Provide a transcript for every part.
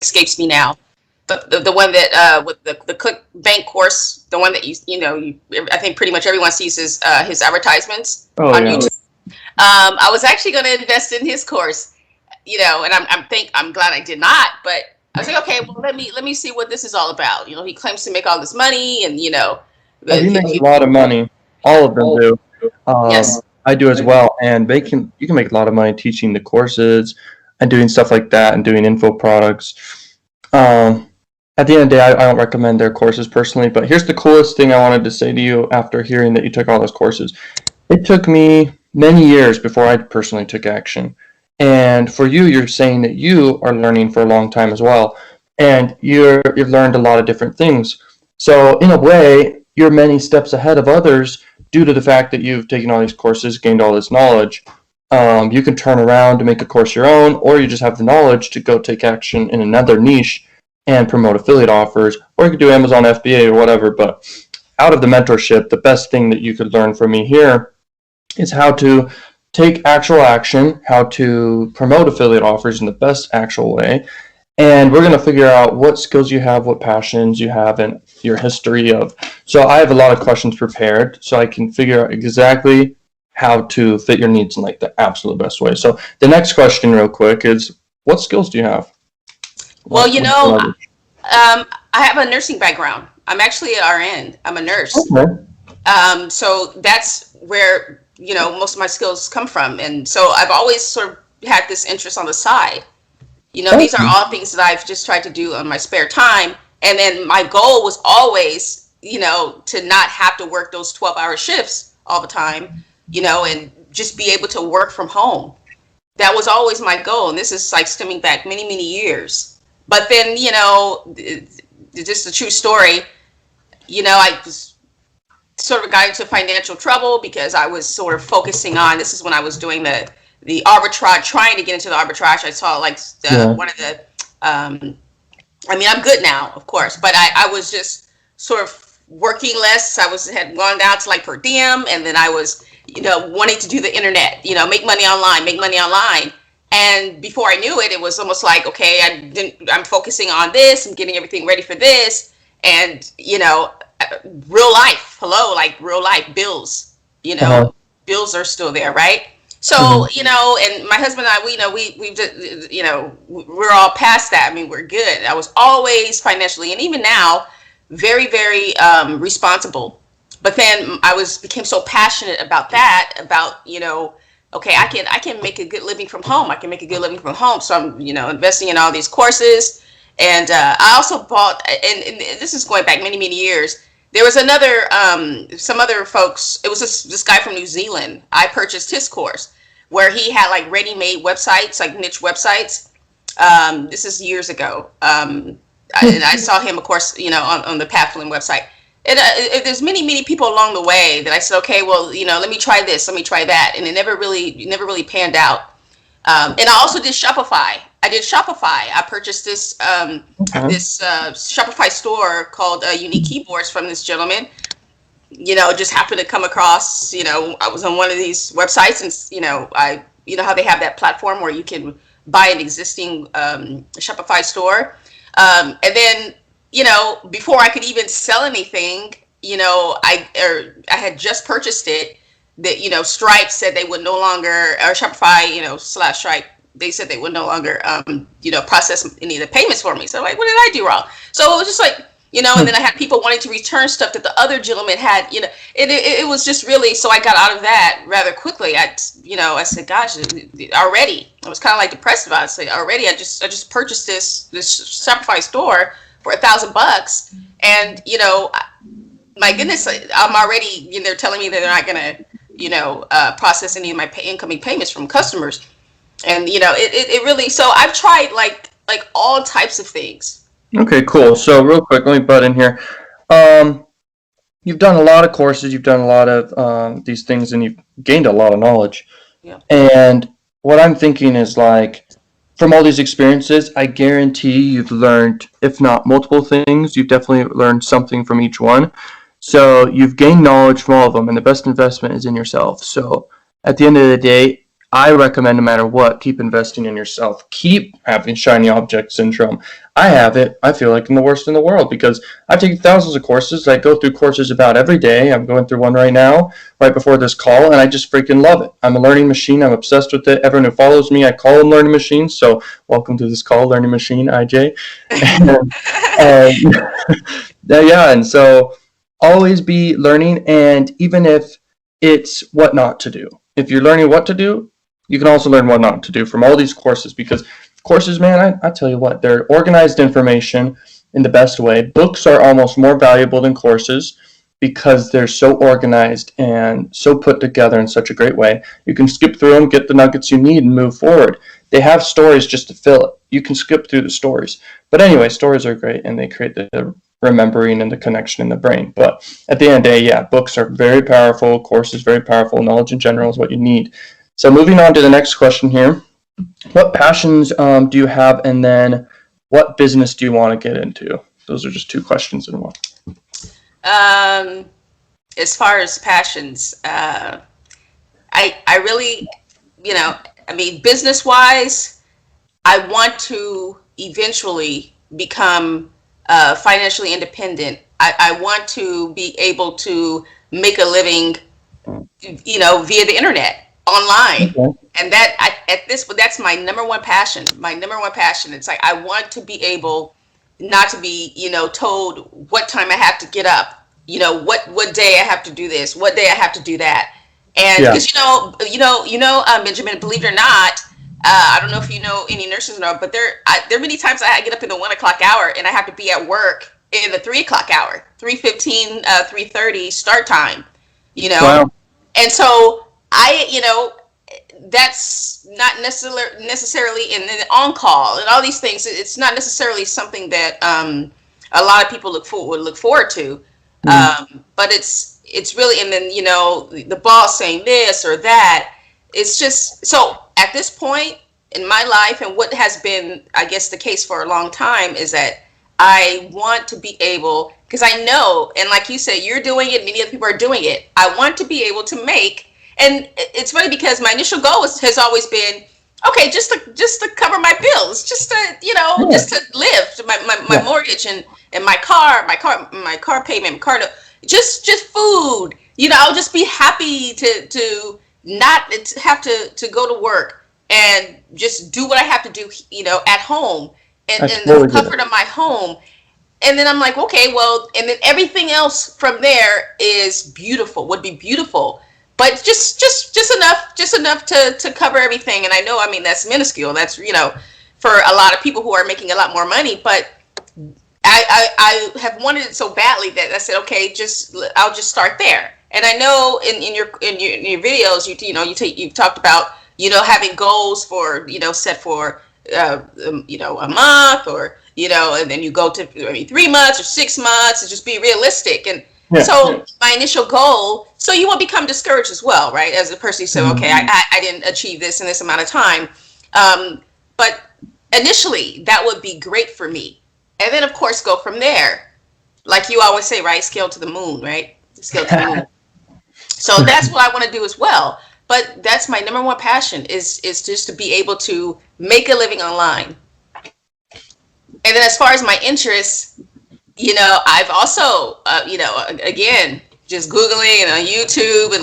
escapes me now. But the one that with the ClickBank course, the one that I think pretty much everyone sees his advertisements on yeah. YouTube. I was actually going to invest in his course, and I'm glad I did not. But I was like, okay, well let me see what this is all about. He claims to make all this money, and Oh, he makes a lot of money. All of them do. Yes. I do as well, and you can make a lot of money teaching the courses and doing stuff like that and doing info products. At the end of the day, I don't recommend their courses personally, but here's the coolest thing I wanted to say to you after hearing that you took all those courses. It took me many years before I personally took action. And for you, you're saying that you are learning for a long time as well, and you've learned a lot of different things. So in a way, you're many steps ahead of others due to the fact that you've taken all these courses, gained all this knowledge. You can turn around to make a course your own, or you just have the knowledge to go take action in another niche and promote affiliate offers, or you could do Amazon FBA or whatever. But out of the mentorship, the best thing that you could learn from me here is how to take actual action, how to promote affiliate offers in the best actual way. And we're going to figure out what skills you have, what passions you have, and your history of. So I have a lot of questions prepared so I can figure out exactly how to fit your needs in like the absolute best way. So the next question real quick is, what skills do you have? Well, I have a nursing background. I'm actually an RN. I'm a nurse. Okay. So that's where, most of my skills come from. And so I've always sort of had this interest on the side. These are all things that I've just tried to do on my spare time. And then my goal was always, to not have to work those 12-hour shifts all the time, and just be able to work from home. That was always my goal. And this is like stemming back many, many years. But then, just a true story, I was sort of got into financial trouble because I was sort of focusing on, this is when I was doing the arbitrage, trying to get into the arbitrage. I saw one of the, I'm good now, of course, but I was just sort of working less. Had gone down to like per diem, and then I was, wanting to do the internet, make money online. And before I knew it, it was almost like, okay, I'm focusing on this and getting everything ready for this. And, real life, real life bills, bills are still there, right? So, and my husband and I, we've just, we're all past that. We're good. I was always financially, and even now, very, very responsible. But then became so passionate about that, okay, I can make a good living from home. So I'm, investing in all these courses. And I also bought, and this is going back many, many years. There was some other folks. It was this guy from New Zealand. I purchased his course where he had like ready-made websites, like niche websites. This is years ago. And I saw him, of course, on the Pathflynn website. And there's many people along the way that I said, okay, well, let me try this, let me try that, and it never really panned out. And I also did Shopify. I purchased this Shopify store called Unique Keyboards from this gentleman. Just happened to come across. I was on one of these websites, and how they have that platform where you can buy an existing Shopify store, and then. Before I could even sell anything, I had just purchased it. That Stripe said they would no longer, or Shopify, / Stripe, they said they would no longer, process any of the payments for me. So like, what did I do wrong? So it was just like, and then I had people wanting to return stuff that the other gentleman had, it was just really. So I got out of that rather quickly. I said, gosh, already, I was kind of like depressed about it. So already, I just purchased this Shopify store for $1,000, and my goodness, I'm already, they're telling me that they're not gonna, process any of my incoming payments from customers, and it really. So I've tried like all types of things. Okay, cool. So real quick, let me butt in here. You've done a lot of courses, you've done a lot of these things, and you've gained a lot of knowledge. Yeah. And what I'm thinking is like, from all these experiences, I guarantee you've learned, if not multiple things, you've definitely learned something from each one. So you've gained knowledge from all of them, and the best investment is in yourself. So at the end of the day, I recommend no matter what, keep investing in yourself. Keep having shiny object syndrome. I have it. I feel like I'm the worst in the world because I've taken thousands of courses. I go through courses about every day. I'm going through one right now, right before this call, and I just freaking love it. I'm a learning machine. I'm obsessed with it. Everyone who follows me, I call them learning machines. So welcome to this call, learning machine, IJ. Yeah, and so always be learning, and even if it's what not to do. If you're learning what to do, you can also learn what not to do from all these courses, because courses, man, I tell you what, they're organized information in the best way. Books are almost more valuable than courses because they're so organized and so put together in such a great way. You can skip through them, get the nuggets you need, and move forward. They have stories just to fill it. You can skip through the stories. But anyway, stories are great, and they create the remembering and the connection in the brain. But at the end of the day, yeah, books are very powerful. Courses very powerful. Knowledge in general is what you need. So moving on to the next question here. What passions do you have, and then what business do you want to get into? Those are just two questions in one. As far as passions, I really, business wise, I want to eventually become financially independent. I want to be able to make a living, via the internet, online. Okay. And that's my number one passion. It's like, I want to be able not to be, told what time I have to get up, what day I have to do this, what day I have to do that. And because, Benjamin, believe it or not, I don't know if you know any nurses or not, but there are many times I get up in the 1 o'clock hour and I have to be at work in the 3 o'clock hour, 3:15, 3:30 start time, Wow. And so that's not necessarily in the on call and all these things. It's not necessarily something that a lot of people look forward to. Mm-hmm. But it's really, and then the boss saying this or that. It's just, so at this point in my life, and what has been, I guess, the case for a long time, is that I want to be able, because I know, and like you said, you're doing it, many other people are doing it. I want to be able to make. And it's funny because my initial goal has always been, okay, just to cover my bills, just to just to live, my mortgage and my car payment, just food. I'll just be happy to not have to go to work and just do what I have to do, at home and the comfort of my home. And then I'm like, okay, well, and then everything else from there would be beautiful. But just enough to cover everything. And I know, that's minuscule. That's, for a lot of people who are making a lot more money. But I have wanted it so badly that I said, okay, I'll just start there. And I know in your videos, you've talked about, having goals for, set for, a month or, and then you go to 3 months or 6 months, and just be realistic. And so my initial goal, so you won't become discouraged as well, right? As a person, you say, okay, I didn't achieve this in this amount of time. But initially, that would be great for me. And then, of course, go from there. Like you always say, right? Scale to the moon, right? Scale to the moon. So that's what I want to do as well. But that's my number one passion is just to be able to make a living online. And then as far as my interests, I've also, again, just Googling and on YouTube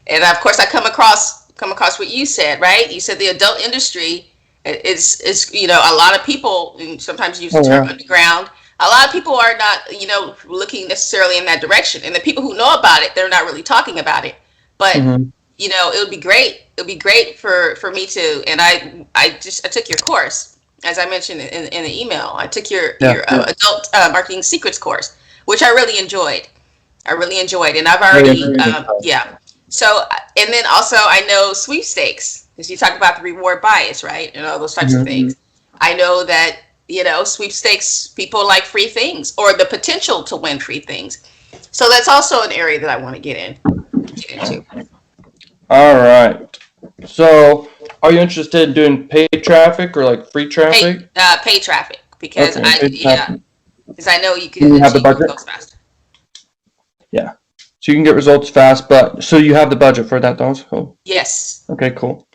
and of course I come across what you said, right? You said the adult industry is a lot of people, and sometimes use the term underground. A lot of people are not, looking necessarily in that direction. And the people who know about it, they're not really talking about it. But, it would be great. It would be great for me to, and I took your course. As I mentioned in the email, I took your adult marketing secrets course, which I really enjoyed. And I've already, So, and then also I know sweepstakes, because you talk about the reward bias, right? And all those types of things. I know that, sweepstakes, people like free things or the potential to win free things. So that's also an area that I want to get into. All right. So, are you interested in doing paid traffic or like free traffic? Paid traffic, because because I know you can have the budget results fast. Yeah, so you can get results fast, but so you have the budget for that, though. So. Yes. Okay, cool.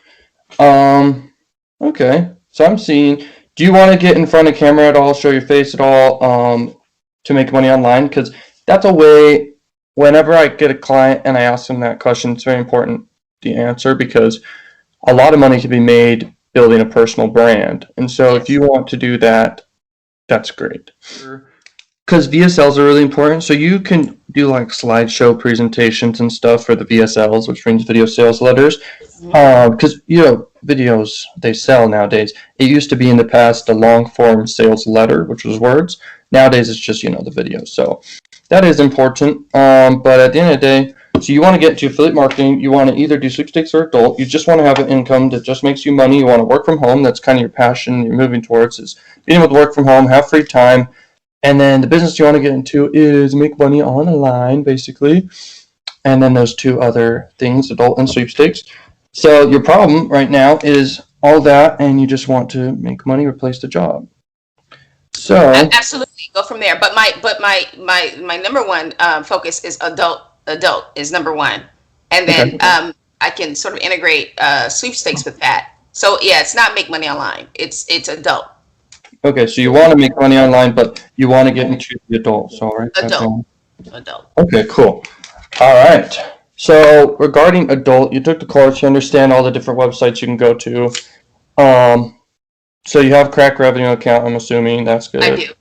Okay. So I'm seeing, do you want to get in front of camera at all, show your face at all, to make money online? Because that's a way, whenever I get a client and I ask them that question, it's very important to answer because a lot of money can be made building a personal brand. And so if you want to do that, that's great. Because VSLs are really important. So you can do like slideshow presentations and stuff for the VSLs, which means video sales letters. Because, videos, they sell nowadays. It used to be in the past a long form sales letter, which was words. Nowadays, it's just, the video. So that is important. But at the end of the day, so you want to get into affiliate marketing. You want to either do sweepstakes or adult. You just want to have an income that just makes you money. You want to work from home. That's kind of your passion you're moving towards, is being able to work from home, have free time. And then the business you want to get into is make money online, basically. And then those two other things, adult and sweepstakes. So your problem right now is all that, and you just want to make money, replace the job. So absolutely, go from there. But my number one focus is adult. Adult is number one, and then I can sort of integrate sweepstakes with that. So yeah, it's not make money online. It's adult. Okay, so you want to make money online, but you want to get into the adult. So, all right. Adult. Okay, cool. All right. So regarding adult, you took the course, you understand all the different websites you can go to. So you have crack revenue account, I'm assuming. That's good. I do.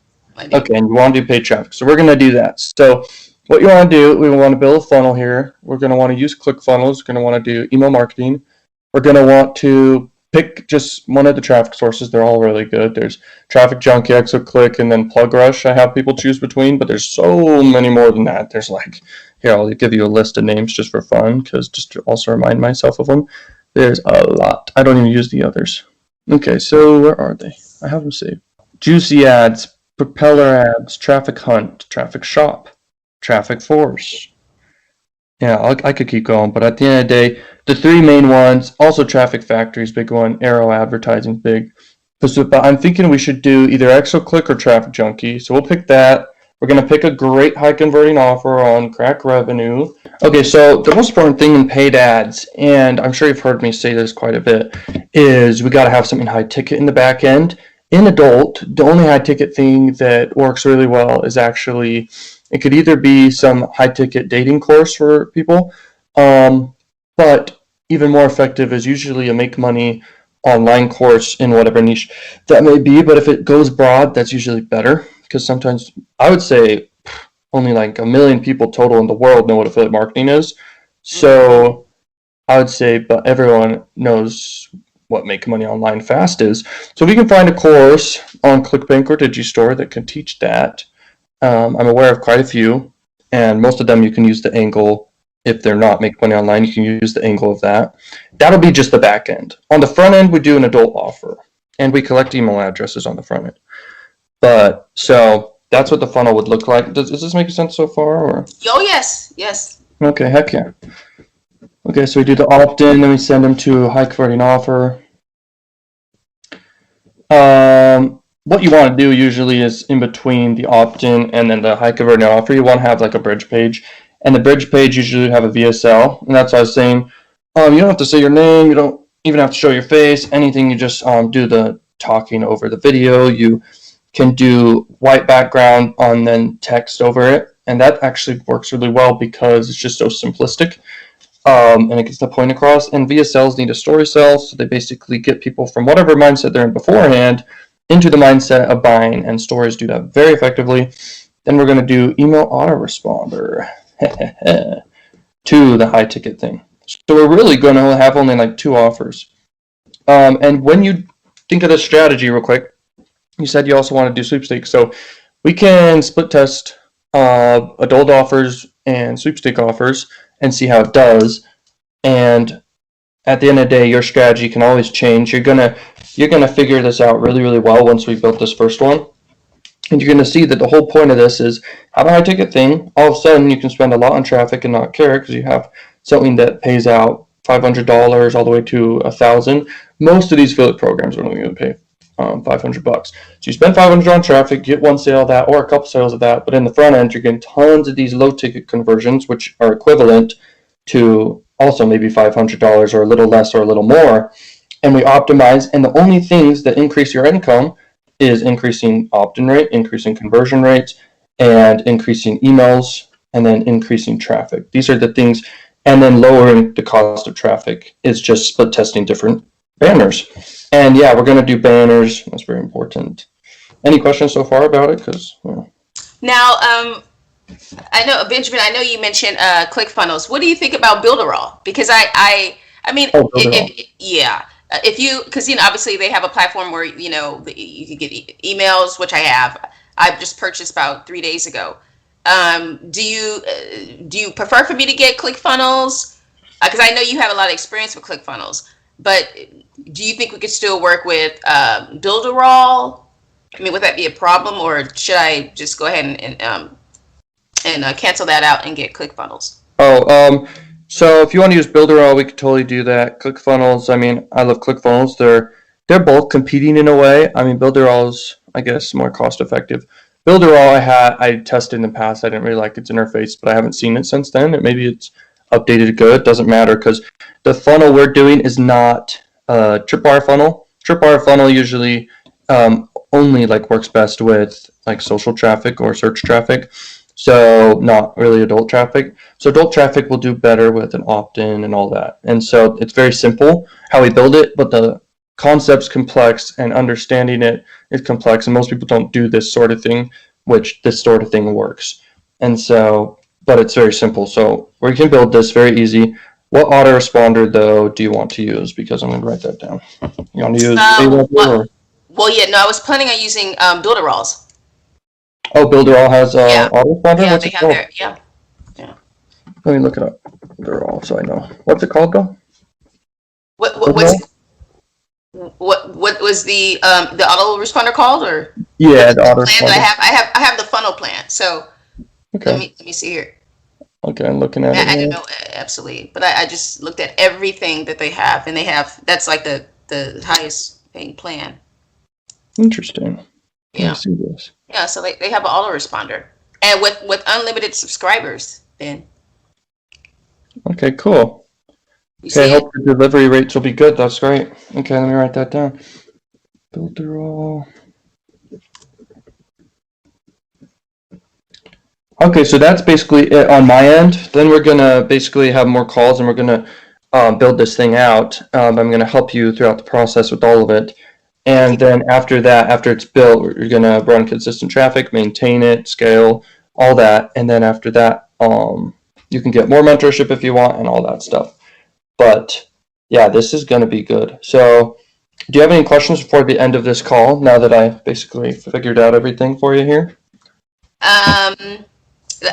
Okay, and you want to do paid traffic. So we're going to do that. So what you want to do, we want to build a funnel here. We're going to want to use ClickFunnels. We're going to want to do email marketing. We're going to want to pick just one of the traffic sources. They're all really good. There's Traffic Junkie, ExoClick, and then PlugRush. I have people choose between, but there's so many more than that. There's like, here, I'll give you a list of names just for fun, because just to also remind myself of them. There's a lot. I don't even use the others. Okay, so where are they? I have them saved. Juicy Ads, Propeller Ads, Traffic Hunt, Traffic Shop, Traffic Force. Yeah, I could keep going, but at the end of the day, the three main ones, also Traffic Factory is big one, Arrow Advertising is big. But I'm thinking we should do either ExoClick or Traffic Junkie, so we'll pick that. We're going to pick a great high converting offer on crack revenue. Okay, so the most important thing in paid ads, and I'm sure you've heard me say this quite a bit, is we got to have something high ticket in the back end. In adult, the only high ticket thing that works really well is actually, it could either be some high ticket dating course for people, but even more effective is usually a make money online course in whatever niche that may be. But if it goes broad, that's usually better, because sometimes I would say only like 1 million people total in the world know what affiliate marketing is. So I would say, but everyone knows what make money online fast is. So if we can find a course on ClickBank or Digistore that can teach that, I'm aware of quite a few, and most of them you can use the angle. If they're not make money online, you can use the angle of that. That'll be just the back end. On the front end, we do an adult offer, and we collect email addresses on the front end. But so that's what the funnel would look like. Does this make sense so far? Or? Oh yes. Okay, heck yeah. Okay, so we do the opt-in, then we send them to a high converting offer. What you want to do usually is in between the opt-in and then the high converting offer, you want to have like a bridge page. And the bridge page usually have a VSL. And that's what I was saying. You don't have to say your name. You don't even have to show your face. Anything. You just do the talking over the video. You can do white background and then text over it. And that actually works really well because it's just so simplistic. And it gets the point across. And VSLs need a story cell. So they basically get people from whatever mindset they're in beforehand into the mindset of buying. And stories do that very effectively. Then we're going to do email autoresponder. To the high ticket thing. So we're really going to have only like 2 offers. And when you think of the strategy real quick, you said you also want to do sweepstakes. So we can split test adult offers and sweepstake offers and see how it does. And at the end of the day, your strategy can always change. You're gonna figure this out really, really well once we built this first one. And you're going to see that the whole point of this is have a high ticket thing. All of a sudden, you can spend a lot on traffic and not care because you have something that pays out $500 all the way to $1,000. Most of these affiliate programs are only going to pay $500. So you spend $500 on traffic, get 1 sale of that or a couple sales of that. But in the front end, you're getting tons of these low ticket conversions, which are equivalent to also maybe $500 or a little less or a little more. and we optimize. And the only things that increase your income is increasing opt-in rate, increasing conversion rates, and increasing emails, and then increasing traffic. These are the things, and then lowering the cost of traffic is just split testing different banners. And yeah, we're going to do banners. That's very important. Any questions so far about it? Because Now, I know, Benjamin, I know you mentioned ClickFunnels. What do you think about Builderall? Because I mean, yeah, if you, because, obviously they have a platform where, you can get emails, which I have. I've just purchased about 3 days ago. Do you prefer for me to get ClickFunnels? Because I know you have a lot of experience with ClickFunnels, but do you think we could still work with Builderall? I mean, would that be a problem, or should I just go ahead and cancel that out and get ClickFunnels? So if you want to use Builderall, we could totally do that. ClickFunnels, I mean, I love ClickFunnels. They're both competing in a way. I mean, Builderall's, I guess, more cost effective. Builderall, I tested in the past. I didn't really like its interface, but I haven't seen it since then. Maybe it's updated good. Doesn't matter, because the funnel we're doing is not a tripwire funnel. Tripwire funnel usually only works best with social traffic or search traffic. So not really adult traffic. So adult traffic will do better with an opt-in and all that. And so it's very simple how we build it, but the concept's complex and understanding it is complex. And most people don't do this sort of thing, which this sort of thing works. And so, but it's very simple. So we can build this very easy. What autoresponder though do you want to use? Because I'm going to write that down. You want to use Well, yeah, no, I was planning on using Builderalls. Oh, Builderall has autoresponder? Yeah, What's they it have called? their, yeah. Let me look it up. Builderall, so I know. What's it called though? What was the autoresponder called, or Yeah, the plan autoresponder. that I have the funnel plan. So Okay. let me see here. Okay, I'm looking at it. I don't know absolutely, but I just looked at everything that they have, and that's like the highest paying plan. Interesting. Yeah. I see this. Yeah, so they have an autoresponder, and with unlimited subscribers, Ben. Okay, cool. You Okay, I see it? hope the delivery rates will be good. That's great. Okay, let me write that down. Builderall. Okay, so that's basically it on my end. Then we're gonna basically have more calls, and we're gonna build this thing out. I'm gonna help you throughout the process with all of it. And then after that, after it's built, you're gonna run consistent traffic, maintain it, scale, all that. And then after that, you can get more mentorship if you want and all that stuff. But yeah, this is gonna be good. So do you have any questions before the end of this call, now that I basically figured out everything for you here?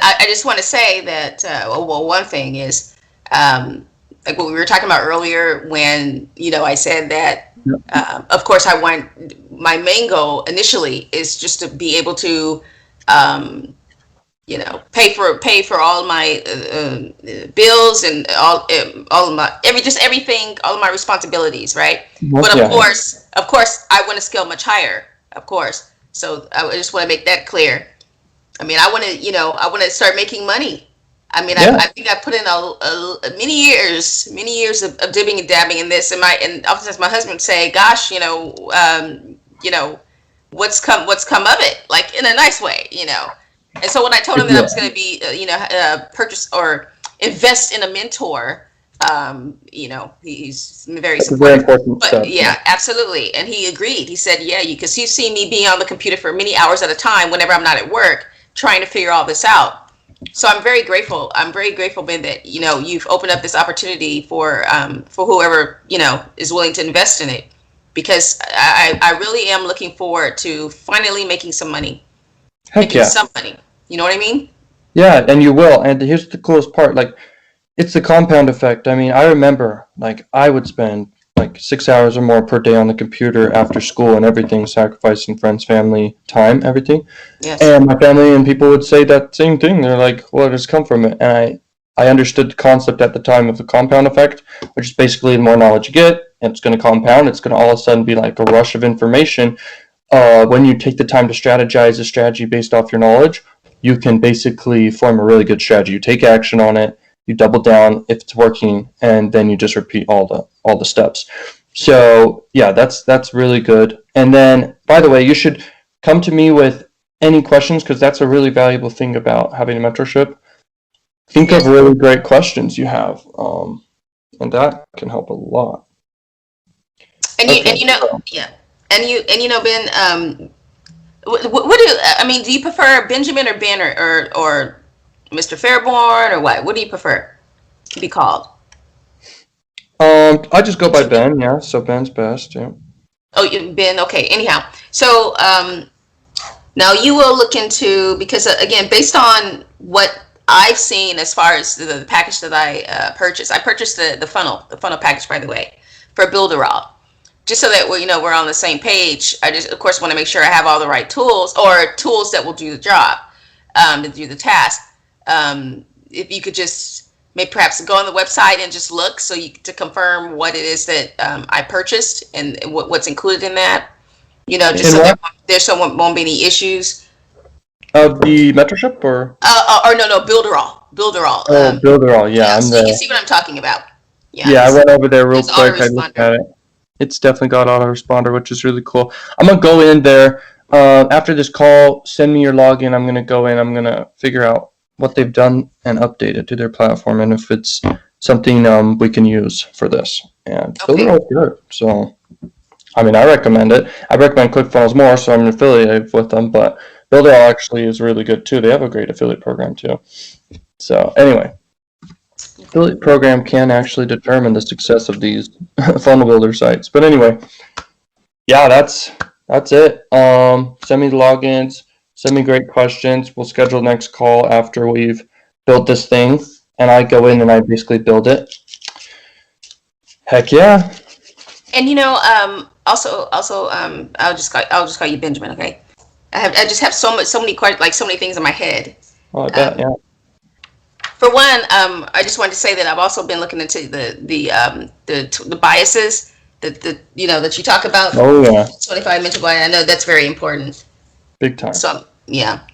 I just want to say that well, one thing is like what we were talking about earlier, when I said that of course I want, my main goal initially is just to be able to pay for all my bills and all of my everything, all of my responsibilities, right? But of course I want to scale much higher, of course. So I just want to make that clear. I mean, I want to start making money. I mean, I think I put in a many years of dibbing and dabbing in this, and oftentimes my husband would say, "Gosh, what's come of it?" Like in a nice way, And so when I told him that I was going to be, purchase or invest in a mentor, he's very supportive. But yeah, absolutely, and he agreed. He said, "Yeah, because he's seen me being on the computer for many hours at a time whenever I'm not at work, trying to figure all this out." So I'm very grateful. I'm very grateful, Ben, that you've opened up this opportunity for whoever is willing to invest in it, because I really am looking forward to finally making some money. Some money. You know what I mean? Yeah, and you will. And here's the coolest part: it's the compound effect. I mean, I remember I would spend 6 hours or more per day on the computer after school and everything, sacrificing friends, family, time, everything. Yes. And my family and people would say that same thing. They're like, "Well, it has come from it." And I understood the concept at the time of the compound effect, which is basically the more knowledge you get, it's going to compound. It's going to all of a sudden be like a rush of information. When you take the time to strategize a strategy based off your knowledge, you can basically form a really good strategy. You take action on it. You double down if it's working, and then you just repeat all the steps. So yeah, that's really good. And then, by the way, you should come to me with any questions because that's a really valuable thing about having a mentorship. Think of Yes. really great questions you have, and that can help a lot. And Okay. you know, yeah. And you know, Ben, what do I mean? Do you prefer Benjamin or Ben or Mr. Fairborn or what? What do you prefer to be called? I just go by Ben. Yeah, so Ben's best. Yeah. Oh, Ben. Okay. Anyhow, so now you will look into because again, based on what I've seen as far as the package that I purchased, I purchased the funnel package, by the way, for Builderall, just so that we're on the same page. I just, of course, want to make sure I have all the right tools or tools that will do the job, to do the task. If you could just maybe perhaps go on the website and just look so you to confirm what it is that I purchased and what's included in that. Just And so what? there won't be any issues. The mentorship or Or no, Builderall. Builderall? Yeah, Yeah, I'm so you can there. see what I'm talking about. Yeah, Yeah, I went over there real there's quick. I looked autoresponder. at it. It's definitely got autoresponder, which is really cool. I'm gonna go in there after this call. Send me your login. I'm gonna go in. I'm gonna figure out what they've done and update it to their platform, and if it's something we can use for this. And Okay. Builderall's good. So, I mean, I recommend it. I recommend ClickFunnels more, so I'm affiliated with them. But Builderall actually is really good too. They have a great affiliate program too. So, anyway. Affiliate program can actually determine the success of these funnel builder sites. But anyway, yeah, that's it. Send me the logins, send me great questions. We'll schedule the next call after we've built this thing, and I go in and I basically build it. Heck yeah. And also, I'll just call you Benjamin. Okay. I just have so many so many things in my head. Oh, I bet, yeah. For one, I just wanted to say that I've also been looking into the biases that you talk about. Oh yeah, 25 mental bias. I know that's very important. big time. So yeah.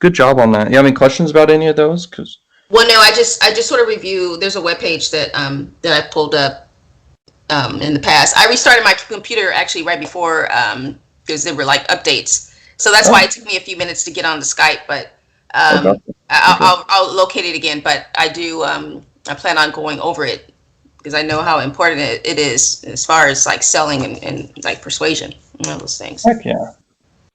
Good job on that. You have any questions about any of those? Because Well, no, I just sort of review. There's a web page that I pulled up in the past. I restarted my computer actually right before because there were like updates. So that's why it took me a few minutes to get on the Skype, but okay. I'll locate it again. But I do I plan on going over it because I know how important it is as far as like selling and like persuasion and all those things. Heck yeah.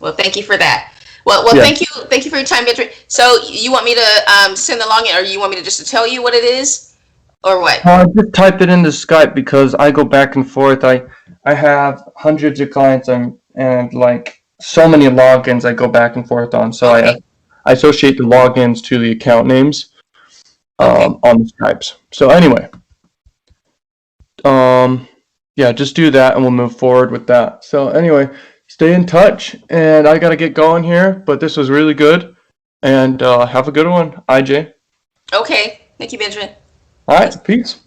Well, thank you for that. Well, Yeah. thank you for your time, Benjamin. So you want me to send the login, or you want me to just to tell you what it is, or what? I just type it into Skype because I go back and forth. I have hundreds of clients and like so many logins I go back and forth on. So Okay. I associate the logins to the account names on the Skypes. So anyway, yeah, just do that and we'll move forward with that. So anyway, stay in touch and I got to get going here, but this was really good and have a good one, IJ. Okay. Thank you, Benjamin. All right, peace.